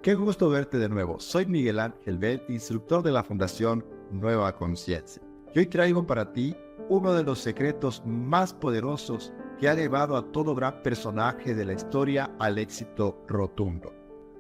Qué gusto verte de nuevo. Soy Miguel Ángel Bell, instructor de la Fundación Nueva Conciencia. Y hoy traigo para ti uno de los secretos más poderosos que ha llevado a todo gran personaje de la historia al éxito rotundo.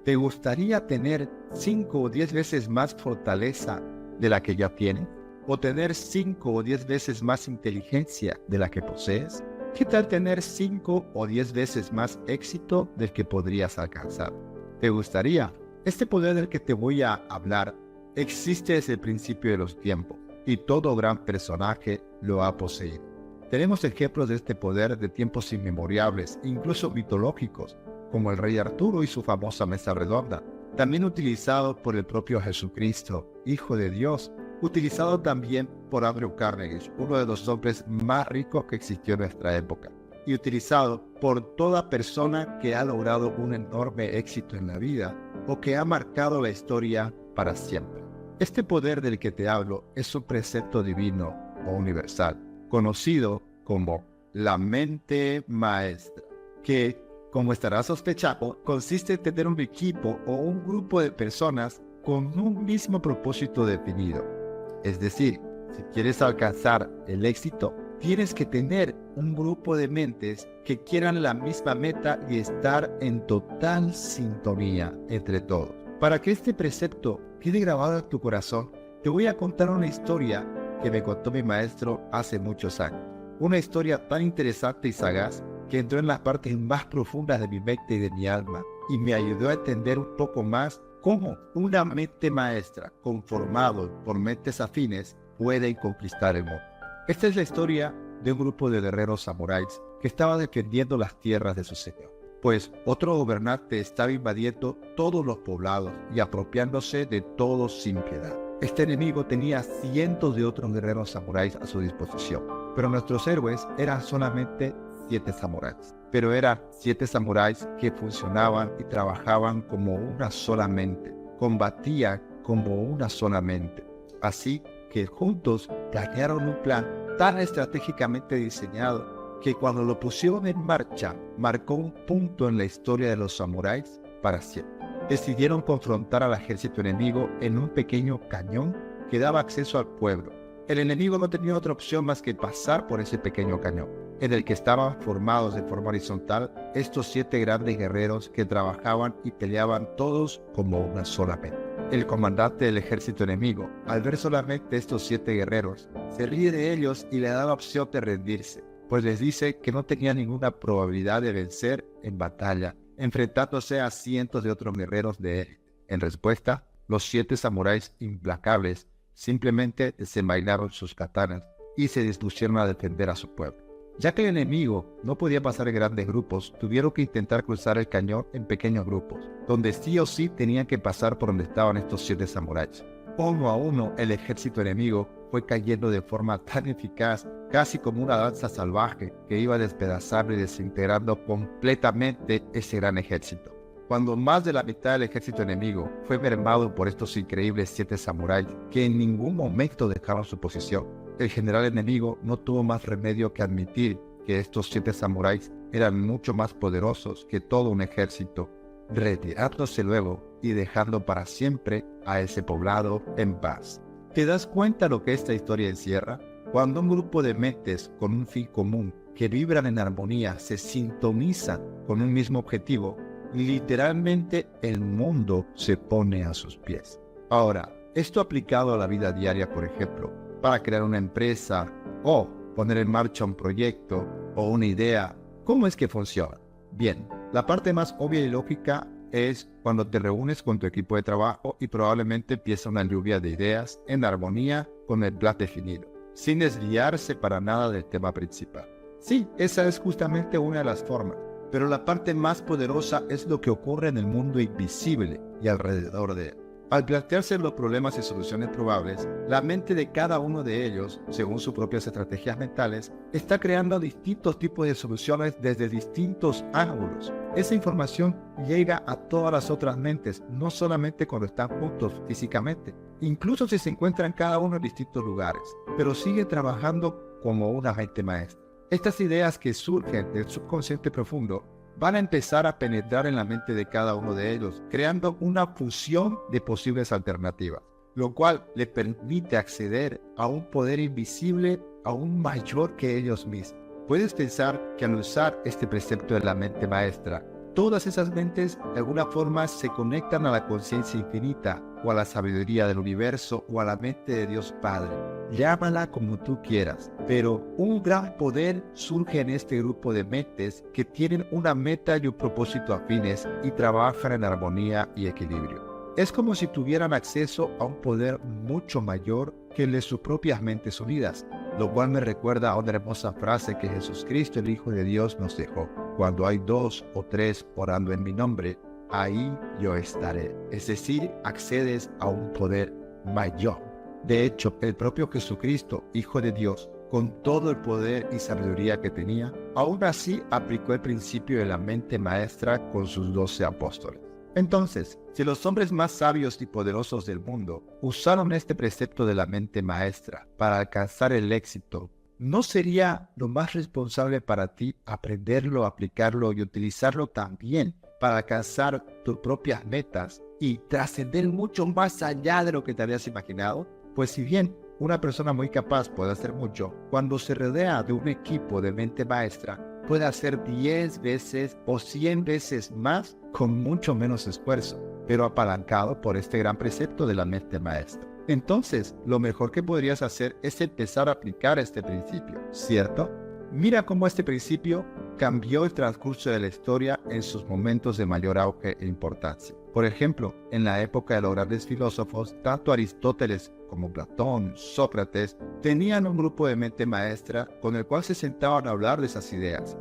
¿Te gustaría tener 5 o 10 veces más fortaleza de la que ya tienes? ¿O tener 5 o 10 veces más inteligencia de la que posees? ¿Qué tal tener 5 o 10 veces más éxito del que podrías alcanzar? ¿Te gustaría? Este poder del que te voy a hablar existe desde el principio de los tiempos y todo gran personaje lo ha poseído. Tenemos ejemplos de este poder de tiempos inmemorables, incluso mitológicos, como el rey Arturo y su famosa mesa redonda, también utilizado por el propio Jesucristo, Hijo de Dios, utilizado también por Andrew Carnegie, uno de los hombres más ricos que existió en nuestra época, y utilizado por toda persona que ha logrado un enorme éxito en la vida o que ha marcado la historia para siempre. Este poder del que te hablo es un precepto divino o universal, conocido como la mente maestra, que, como estarás sospechando, consiste en tener un equipo o un grupo de personas con un mismo propósito definido. Es decir, si quieres alcanzar el éxito, tienes que tener un grupo de mentes que quieran la misma meta y estar en total sintonía entre todos. Para que este precepto quede grabado en tu corazón, te voy a contar una historia que me contó mi maestro hace muchos años. Una historia tan interesante y sagaz que entró en las partes más profundas de mi mente y de mi alma y me ayudó a entender un poco más cómo una mente maestra conformado por mentes afines puede conquistar el mundo. Esta es la historia de un grupo de guerreros samuráis que estaba defendiendo las tierras de su señor, pues otro gobernante estaba invadiendo todos los poblados y apropiándose de todos sin piedad. Este enemigo tenía cientos de otros guerreros samuráis a su disposición, pero nuestros héroes eran solamente 7 samuráis. Pero eran 7 samuráis que funcionaban y trabajaban como una sola mente, combatían como una sola mente. Así que juntos planearon un plan tan estratégicamente diseñado que cuando lo pusieron en marcha, marcó un punto en la historia de los samuráis para siempre. Decidieron confrontar al ejército enemigo en un pequeño cañón que daba acceso al pueblo. El enemigo no tenía otra opción más que pasar por ese pequeño cañón, en el que estaban formados de forma horizontal estos 7 grandes guerreros que trabajaban y peleaban todos como una sola mente. El comandante del ejército enemigo, al ver solamente estos 7 guerreros, se ríe de ellos y le da la opción de rendirse, pues les dice que no tenía ninguna probabilidad de vencer en batalla, enfrentándose a cientos de otros guerreros de élite. En respuesta, los 7 samuráis implacables simplemente desenvainaron sus katanas y se dispusieron a defender a su pueblo. Ya que el enemigo no podía pasar en grandes grupos, tuvieron que intentar cruzar el cañón en pequeños grupos, donde sí o sí tenían que pasar por donde estaban estos 7 samuráis. Uno a uno, el ejército enemigo fue cayendo de forma tan eficaz, casi como una danza salvaje, que iba despedazando y desintegrando completamente ese gran ejército. Cuando más de la mitad del ejército enemigo fue mermado por estos increíbles 7 samuráis, que en ningún momento dejaron su posición, el general enemigo no tuvo más remedio que admitir que estos 7 samuráis eran mucho más poderosos que todo un ejército, retirándose luego y dejando para siempre a ese poblado en paz. ¿Te das cuenta lo que esta historia encierra? Cuando un grupo de mentes con un fin común, que vibran en armonía, se sintonizan con un mismo objetivo, literalmente el mundo se pone a sus pies. Ahora, esto aplicado a la vida diaria, por ejemplo, para crear una empresa o poner en marcha un proyecto o una idea, ¿cómo es que funciona? Bien, la parte más obvia y lógica es cuando te reúnes con tu equipo de trabajo y probablemente empieza una lluvia de ideas en armonía con el plan definido, sin desviarse para nada del tema principal. Sí, esa es justamente una de las formas, pero la parte más poderosa es lo que ocurre en el mundo invisible y alrededor de él. Al plantearse los problemas y soluciones probables, la mente de cada uno de ellos, según sus propias estrategias mentales, está creando distintos tipos de soluciones desde distintos ángulos. Esa información llega a todas las otras mentes, no solamente cuando están juntos físicamente, incluso si se encuentran cada uno en distintos lugares, pero sigue trabajando como una mente maestra. Estas ideas que surgen del subconsciente profundo van a empezar a penetrar en la mente de cada uno de ellos, creando una fusión de posibles alternativas, lo cual le permite acceder a un poder invisible aún mayor que ellos mismos. Puedes pensar que al usar este precepto de la mente maestra, todas esas mentes de alguna forma se conectan a la conciencia infinita, o a la sabiduría del universo, o a la mente de Dios Padre. Llámala como tú quieras, pero un gran poder surge en este grupo de mentes que tienen una meta y un propósito afines y trabajan en armonía y equilibrio. Es como si tuvieran acceso a un poder mucho mayor que el de sus propias mentes unidas, lo cual me recuerda a una hermosa frase que Jesucristo, el Hijo de Dios, nos dejó: cuando hay 2 o 3 orando en mi nombre, ahí yo estaré. Es decir, accedes a un poder mayor. De hecho, el propio Jesucristo, Hijo de Dios, con todo el poder y sabiduría que tenía, aún así aplicó el principio de la mente maestra con sus 12 apóstoles. Entonces, si los hombres más sabios y poderosos del mundo usaron este precepto de la mente maestra para alcanzar el éxito, ¿no sería lo más responsable para ti aprenderlo, aplicarlo y utilizarlo también para alcanzar tus propias metas y trascender mucho más allá de lo que te habías imaginado? Pues si bien una persona muy capaz puede hacer mucho, cuando se rodea de un equipo de mente maestra, puede hacer 10 veces o 100 veces más con mucho menos esfuerzo, pero apalancado por este gran precepto de la mente maestra. Entonces, lo mejor que podrías hacer es empezar a aplicar este principio, ¿cierto? Mira cómo este principio cambió el transcurso de la historia en sus momentos de mayor auge e importancia. Por ejemplo, en la época de los grandes filósofos, tanto Aristóteles como Platón, Sócrates, tenían un grupo de mente maestra con el cual se sentaban a hablar de esas ideas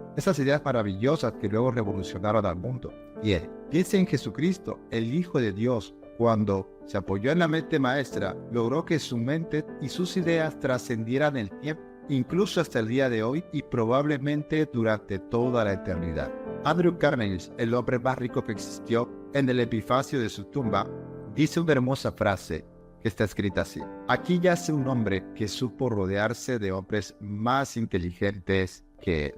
maravillosas que luego revolucionaron al mundo. Bien, piensa en Jesucristo, el Hijo de Dios. Cuando se apoyó en la mente maestra, logró que su mente y sus ideas trascendieran el tiempo, incluso hasta el día de hoy y probablemente durante toda la eternidad. Andrew Carnegie, el hombre más rico que existió, en el epifacio de su tumba, dice una hermosa frase que está escrita así: aquí yace un hombre que supo rodearse de hombres más inteligentes que él.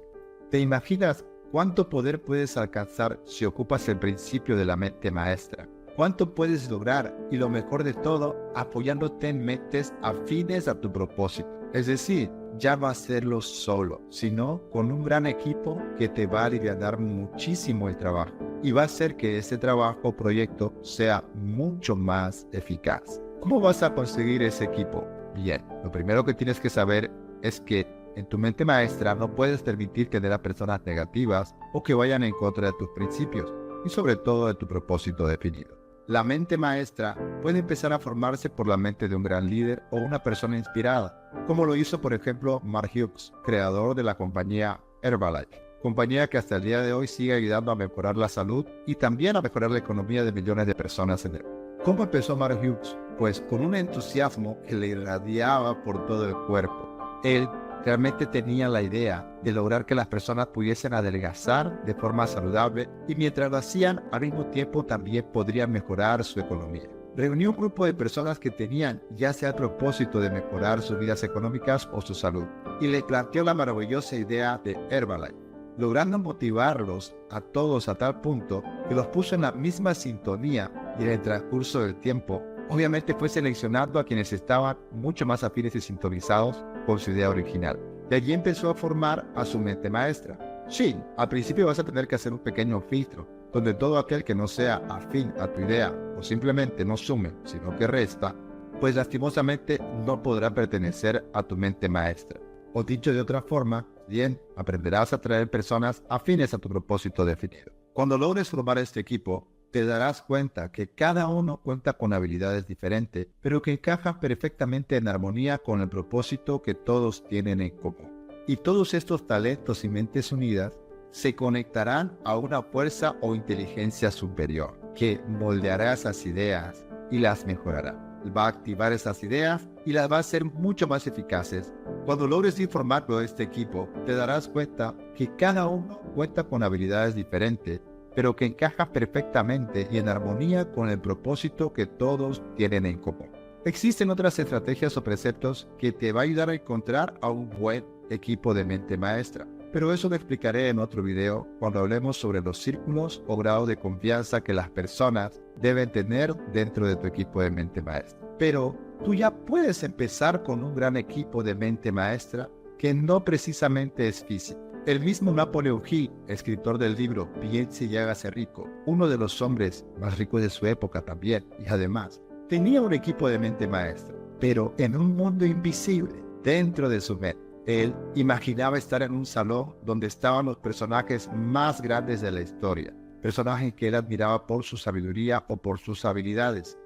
¿Te imaginas cuánto poder puedes alcanzar si ocupas el principio de la mente maestra? ¿Cuánto puedes lograr? Y lo mejor de todo, apoyándote en mentes afines a tu propósito. Es decir, ya no hacerlo solo, sino con un gran equipo que te va a aliviar muchísimo el trabajo y va a hacer que ese trabajo o proyecto sea mucho más eficaz. ¿Cómo vas a conseguir ese equipo? Bien, lo primero que tienes que saber es que en tu mente maestra no puedes permitir tener a personas negativas o que vayan en contra de tus principios y sobre todo de tu propósito definido. La mente maestra puede empezar a formarse por la mente de un gran líder o una persona inspirada, como lo hizo por ejemplo Mark Hughes, creador de la compañía Herbalife, compañía que hasta el día de hoy sigue ayudando a mejorar la salud y también a mejorar la economía de millones de personas en el mundo. ¿Cómo empezó Mark Hughes? Pues con un entusiasmo que le irradiaba por todo el cuerpo. Él realmente tenía la idea de lograr que las personas pudiesen adelgazar de forma saludable y mientras lo hacían, al mismo tiempo también podrían mejorar su economía. Reunió un grupo de personas que tenían ya sea el propósito de mejorar sus vidas económicas o su salud y le planteó la maravillosa idea de Herbalife, logrando motivarlos a todos a tal punto que los puso en la misma sintonía y en el transcurso del tiempo obviamente fue seleccionando a quienes estaban mucho más afines y sintonizados con su idea original. De allí empezó a formar a su mente maestra. Sí, al principio vas a tener que hacer un pequeño filtro, donde todo aquel que no sea afín a tu idea o simplemente no sume, sino que resta, pues lastimosamente no podrá pertenecer a tu mente maestra. O dicho de otra forma, bien, aprenderás a atraer personas afines a tu propósito definido. Cuando logres formar este equipo, te darás cuenta que cada uno cuenta con habilidades diferentes, pero que encajan perfectamente en armonía con el propósito que todos tienen en común. Y todos estos talentos y mentes unidas se conectarán a una fuerza o inteligencia superior, que moldeará esas ideas y las mejorará. Va a activar esas ideas y las va a hacer mucho más eficaces. Cuando logres ir formando este equipo, te darás cuenta que cada uno cuenta con habilidades diferentes, pero que encaja perfectamente y en armonía con el propósito que todos tienen en común. Existen otras estrategias o preceptos que te va a ayudar a encontrar a un buen equipo de mente maestra. pero eso lo explicaré en otro video cuando hablemos sobre los círculos o grados de confianza que las personas deben tener dentro de tu equipo de mente maestra. Pero tú ya puedes empezar con un gran equipo de mente maestra que no precisamente es físico. El mismo Napoleon Hill, escritor del libro Piense y hágase rico, uno de los hombres más ricos de su época también, y además, tenía un equipo de mente maestra, pero en un mundo invisible, dentro de su mente. Él imaginaba estar en un salón donde estaban los personajes más grandes de la historia, personajes que él admiraba por su sabiduría o por sus habilidades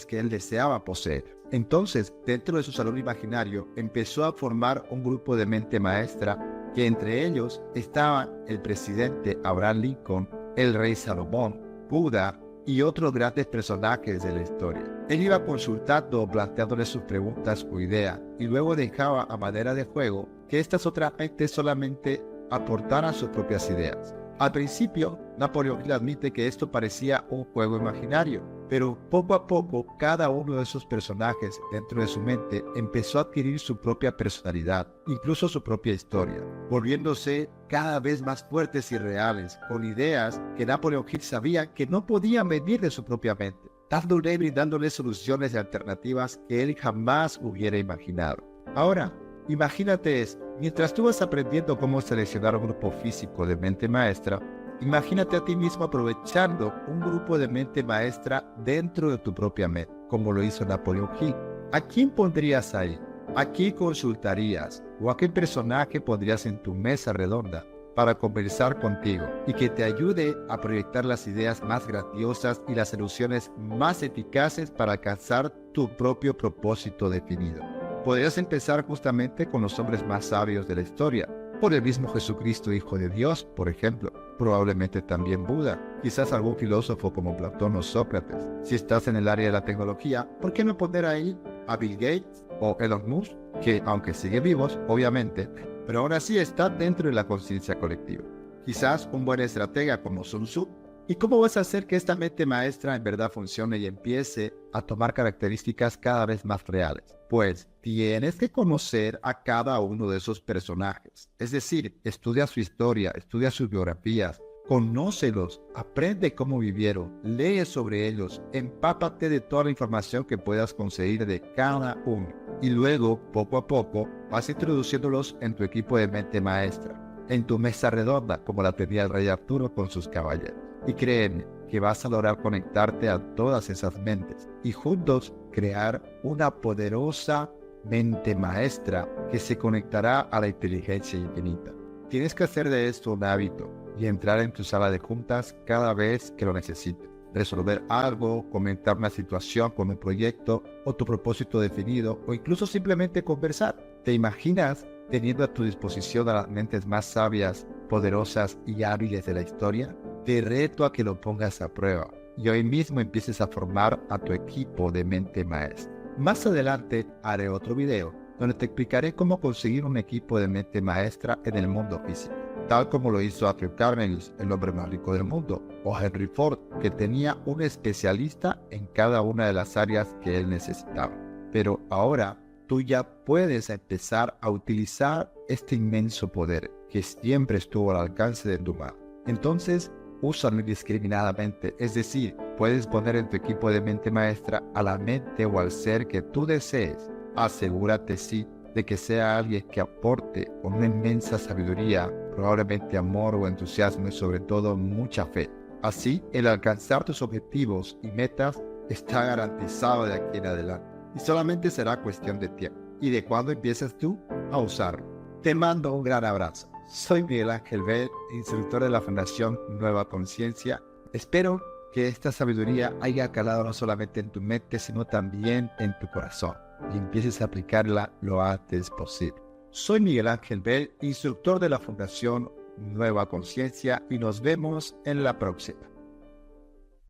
que él deseaba poseer. Entonces, dentro de su salón imaginario, empezó a formar un grupo de mente maestra que entre ellos estaban el presidente Abraham Lincoln, el rey Salomón, Buda y otros grandes personajes de la historia. Él iba consultando o planteándole sus preguntas o ideas y luego dejaba a manera de juego que estas otras mentes solamente aportaran sus propias ideas. Al principio, Napoleon Hill admite que esto parecía un juego imaginario, pero poco a poco cada uno de esos personajes dentro de su mente empezó a adquirir su propia personalidad, incluso su propia historia, volviéndose cada vez más fuertes y reales, con ideas que Napoleon Hill sabía que no podían venir de su propia mente, dándole y brindándole soluciones y alternativas que él jamás hubiera imaginado. Ahora, imagínate esto, mientras tú vas aprendiendo cómo seleccionar un grupo físico de mente maestra, imagínate a ti mismo aprovechando un grupo de mente maestra dentro de tu propia mente, como lo hizo Napoleon Hill. ¿A quién pondrías ahí? ¿A quién consultarías? ¿O a qué personaje pondrías en tu mesa redonda para conversar contigo y que te ayude a proyectar las ideas más grandiosas y las soluciones más eficaces para alcanzar tu propio propósito definido? Podrías empezar justamente con los hombres más sabios de la historia, por el mismo Jesucristo, Hijo de Dios, por ejemplo, probablemente también Buda, quizás algún filósofo como Platón o Sócrates. Si estás en el área de la tecnología, ¿por qué no poner ahí a Bill Gates o Elon Musk, que aunque sigue vivos, obviamente, pero aún así está dentro de la conciencia colectiva? Quizás un buen estratega como Sun Tzu. ¿Y cómo vas a hacer que esta mente maestra en verdad funcione y empiece a tomar características cada vez más reales? Pues tienes que conocer a cada uno de esos personajes. Es decir, estudia su historia, estudia sus biografías, conócelos, aprende cómo vivieron, lee sobre ellos, empápate de toda la información que puedas conseguir de cada uno. Y luego, poco a poco, vas introduciéndolos en tu equipo de mente maestra, en tu mesa redonda, como la tenía el rey Arturo con sus caballeros. Y créeme que vas a lograr conectarte a todas esas mentes y juntos crear una poderosa mente maestra que se conectará a la inteligencia infinita. Tienes que hacer de esto un hábito y entrar en tu sala de juntas cada vez que lo necesites. Resolver algo, comentar una situación con un proyecto o tu propósito definido o incluso simplemente conversar. ¿Te imaginas teniendo a tu disposición a las mentes más sabias, poderosas y hábiles de la historia? Te reto a que lo pongas a prueba y hoy mismo empieces a formar a tu equipo de mente maestra. Más adelante haré otro video donde te explicaré cómo conseguir un equipo de mente maestra en el mundo físico, tal como lo hizo Andrew Carnegie, el hombre más rico del mundo, o Henry Ford, que tenía un especialista en cada una de las áreas que él necesitaba. Pero ahora tú ya puedes empezar a utilizar este inmenso poder que siempre estuvo al alcance de tu mano. Entonces, úsalo indiscriminadamente, es decir, puedes poner en tu equipo de mente maestra a la mente o al ser que tú desees. Asegúrate, sí, de que sea alguien que aporte con una inmensa sabiduría, probablemente amor o entusiasmo y sobre todo mucha fe. Así, el alcanzar tus objetivos y metas está garantizado de aquí en adelante. Y solamente será cuestión de tiempo. ¿Y de cuándo empiezas tú a usarlo? Te mando un gran abrazo. Soy Miguel Ángel Bell, instructor de la Fundación Nueva Conciencia. Espero que esta sabiduría haya calado no solamente en tu mente, sino también en tu corazón y empieces a aplicarla lo antes posible. Soy Miguel Ángel Bell, instructor de la Fundación Nueva Conciencia y nos vemos en la próxima.